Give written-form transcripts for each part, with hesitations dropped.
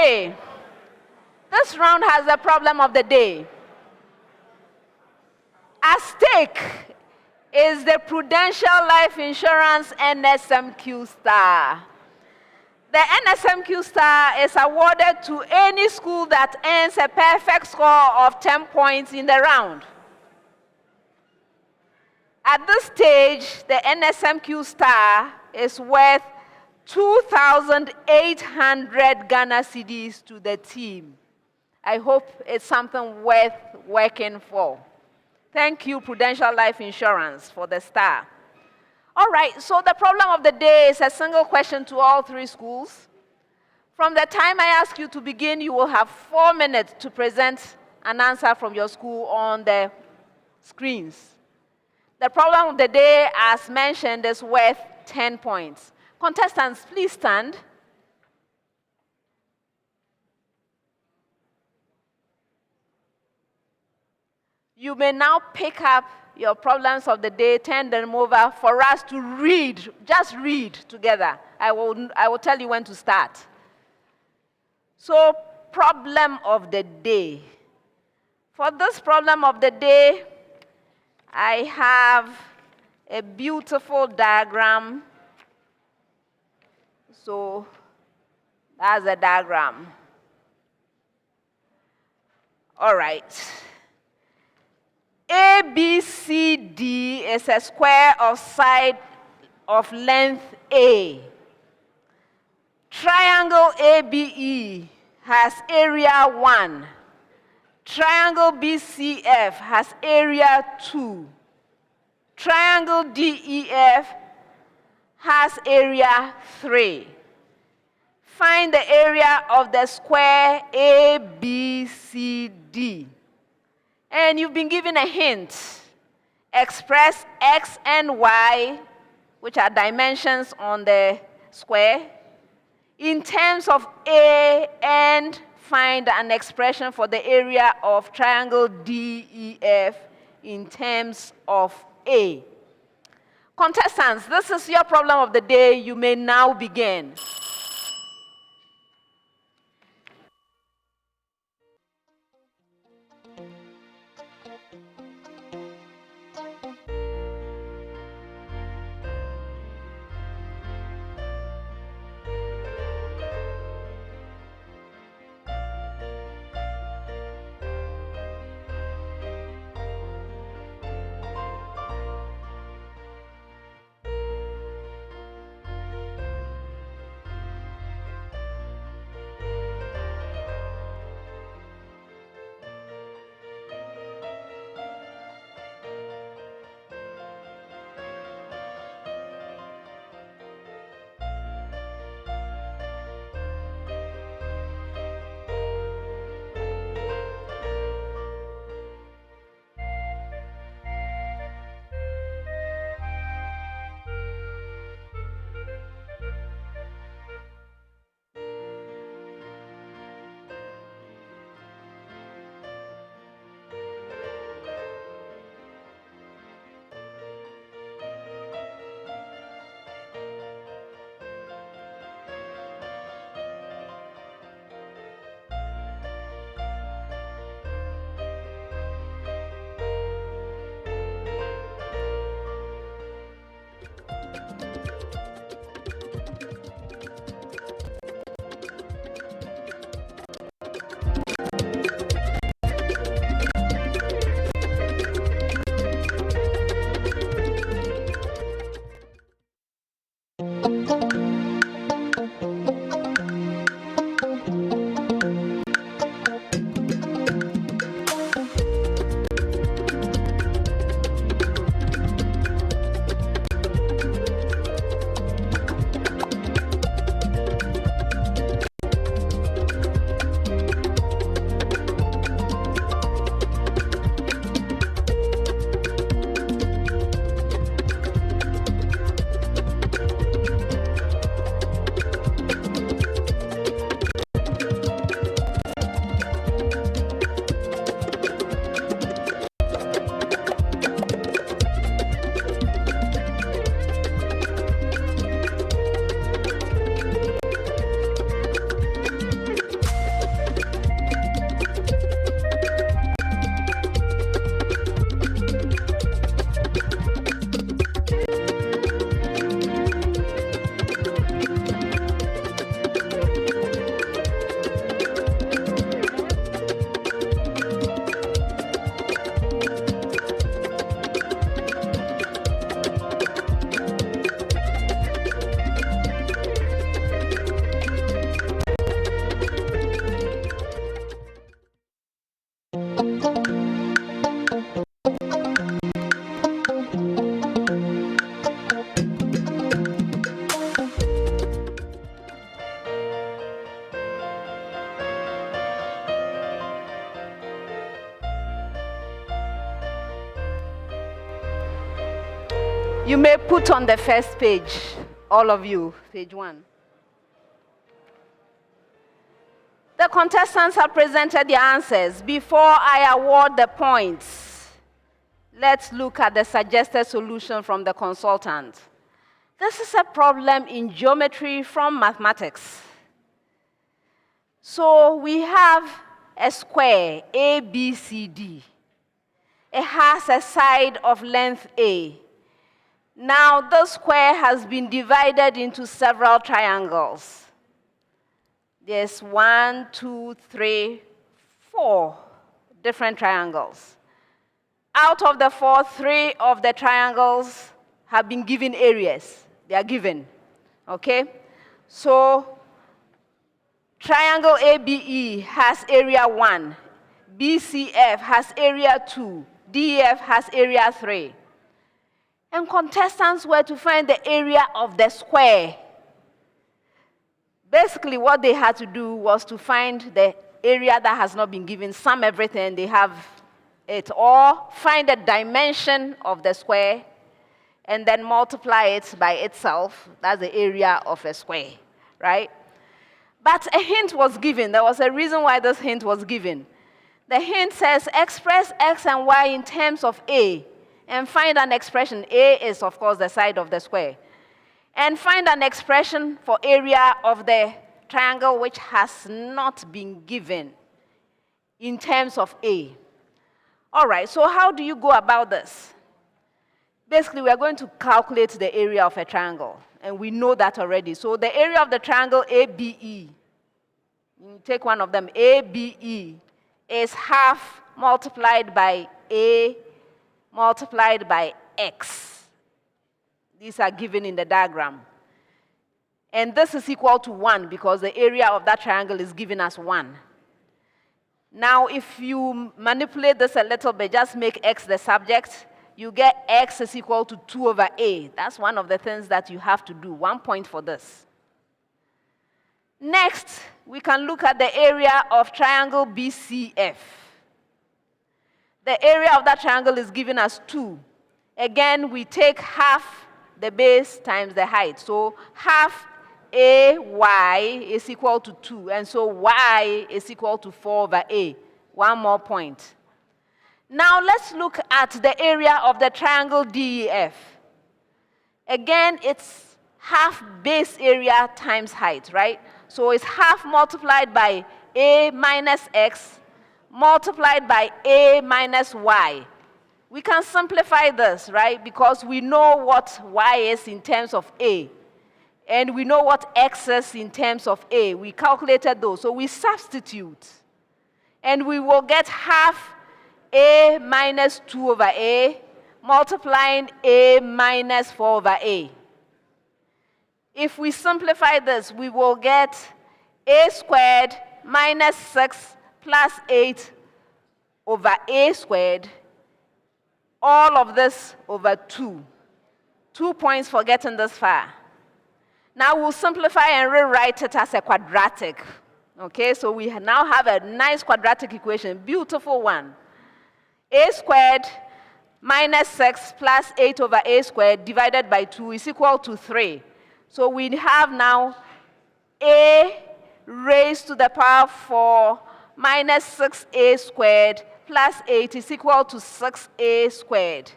3. This round has the problem of the day. At stake is the Prudential Life Insurance NSMQ Star. The NSMQ Star is awarded to any school that earns a perfect score of 10 points in the round. At this stage, the NSMQ Star is worth 2,800 Ghana cedis to the team. I hope it's something worth working for. Thank you, Prudential Life Insurance, for the star. All right, so the problem of the day is a single question to all 3 schools. From the time I ask you to begin, you will have 4 minutes to present an answer from your school on the screens. The problem of the day, as mentioned, is worth 10 points. Contestants, please stand. You may now pick up your problems of the day, turn them over for us to read, just read together. I will tell you when to start. So, problem of the day. For this problem of the day, I have a beautiful diagram. So, that's a diagram. All right. ABCD is a square of side of length A. Triangle ABE has area 1. Triangle BCF has area 2. Triangle DEF has area 3. Find the area of the square ABCD. And you've been given a hint. Express X and Y, which are dimensions on the square, in terms of A, and find an expression for the area of triangle DEF in terms of A. Contestants, this is your problem of the day. You may now begin. You may put on the first page, all of you, page 1. The contestants have presented their answers. Before I award the points, let's look at the suggested solution from the consultant. This is a problem in geometry from mathematics. So we have a square, ABCD. It has a side of length A. Now, this square has been divided into several triangles. There's 1, 2, 3, 4 different triangles. Out of the 4, 3 of the triangles have been given areas. They are given, okay? So, triangle ABE has area 1. BCF has area 2. DEF has area 3. And contestants were to find the area of the square. Basically, what they had to do was to find the area that has not been given, sum everything, they have it, or find the dimension of the square, and then multiply it by itself. That's the area of a square, right? But a hint was given. There was a reason why this hint was given. The hint says, express x and y in terms of A, and find an expression. A is, of course, the side of the square. And find an expression for area of the triangle which has not been given in terms of A. All right, so how do you go about this? Basically, we are going to calculate the area of a triangle, and we know that already. So the area of the triangle ABE, you take one of them, ABE, is half multiplied by A multiplied by X. These are given in the diagram. And this is equal to 1 because the area of that triangle is given as 1. Now, if you manipulate this a little bit, just make X the subject, you get X is equal to 2 over A. That's one of the things that you have to do. 1 point for this. Next, we can look at the area of triangle BCF. The area of that triangle is given as 2. Again, we take half the base times the height. So half AY is equal to 2. And so Y is equal to 4 over A. 1 more point. Now let's look at the area of the triangle DEF. Again, it's half base area times height, right? So it's half multiplied by A minus X multiplied by A minus Y. We can simplify this, right? Because we know what Y is in terms of A. And we know what X is in terms of A. We calculated those. So we substitute. And we will get half A minus 2 over A multiplying A minus 4 over A. If we simplify this, we will get A squared minus 6 plus 8 over A squared, all of this over 2. 2 points for getting this far. Now we'll simplify and rewrite it as a quadratic. Okay, so we now have a nice quadratic equation, beautiful one. A squared minus 6 plus 8 over A squared divided by 2 is equal to 3. So we have now A raised to the power 4 minus 6A squared plus 8 is equal to 6A squared.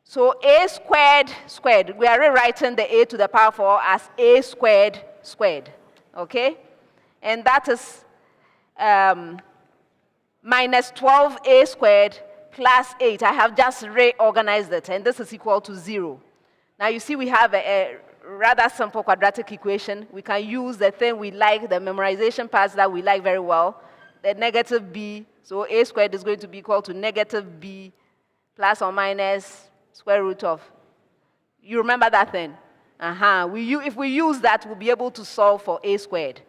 So A squared squared, we are rewriting the A to the power 4 as A squared squared, okay? And that is minus 12A squared plus 8. I have just reorganized it, and this is equal to 0. Now you see we have a rather simple quadratic equation. We can use the thing we like, the memorization parts that we like very well, the negative b. So A squared is going to be equal to negative b plus or minus square root of. You remember that thing? If we use that, we'll be able to solve for A squared.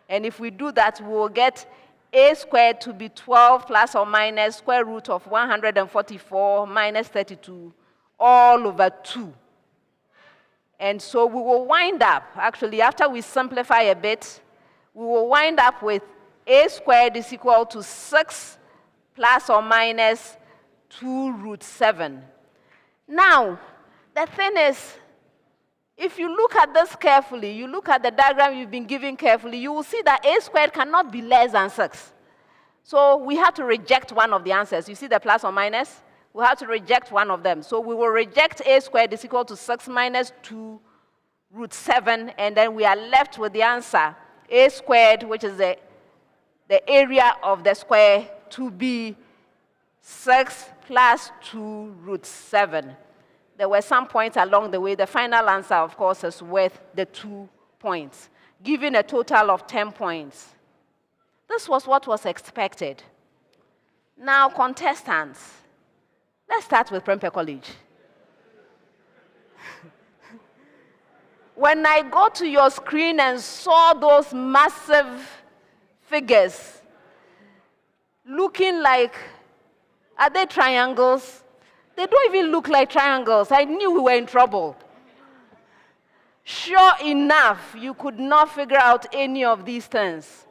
And if we do that, we will get A squared to be 12 plus or minus square root of 144 minus 32 all over 2. And so we will wind up, actually, after we simplify a bit, we will wind up with A squared is equal to 6 plus or minus 2 root 7. Now, the thing is, if you look at this carefully, you look at the diagram you've been given carefully, you will see that a squared cannot be less than 6. So we have to reject one of the answers. You see the plus or minus? We have to reject one of them. So we will reject a squared is equal to 6 minus 2 root 7, and then we are left with the answer a squared, which is the area of the square, to be 6 plus 2 root 7. There were some points along the way. The final answer, of course, is worth the 2 points, giving a total of 10 points. This was what was expected. Now, contestants, let's start with Prempeh College. When I go to your screen and saw those massive figures looking like, are they triangles? They don't even look like triangles. I knew we were in trouble. Sure enough, you could not figure out any of these things.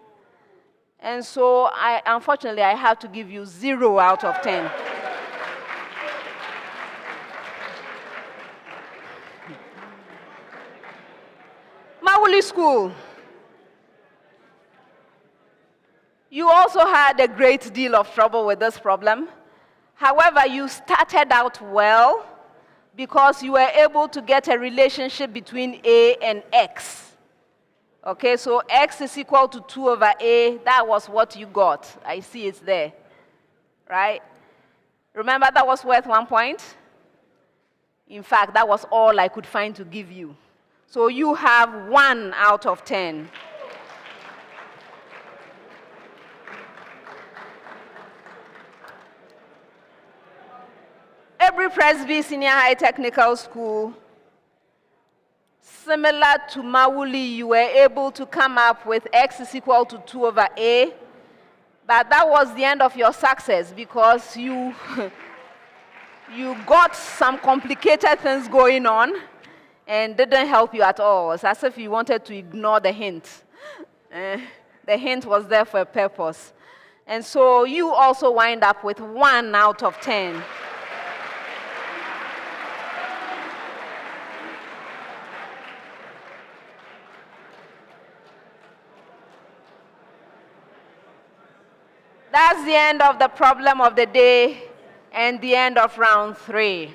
And so, unfortunately, I have to give you 0 out of 10. Mawuli School. You also had a great deal of trouble with this problem. However, you started out well because you were able to get a relationship between A and X. Okay, so X is equal to 2 over A. That was what you got. I see it's there, right? Remember, that was worth 1 point? In fact, that was all I could find to give you. So you have 1 out of 10. Aburi Presby Senior High Technical School, similar to Mawuli, you were able to come up with X is equal to 2 over A, but that was the end of your success because you, you got some complicated things going on and didn't help you at all. It's as if you wanted to ignore the hint. The hint was there for a purpose. And so you also wind up with 1 out of 10. That's the end of the problem of the day and the end of round 3.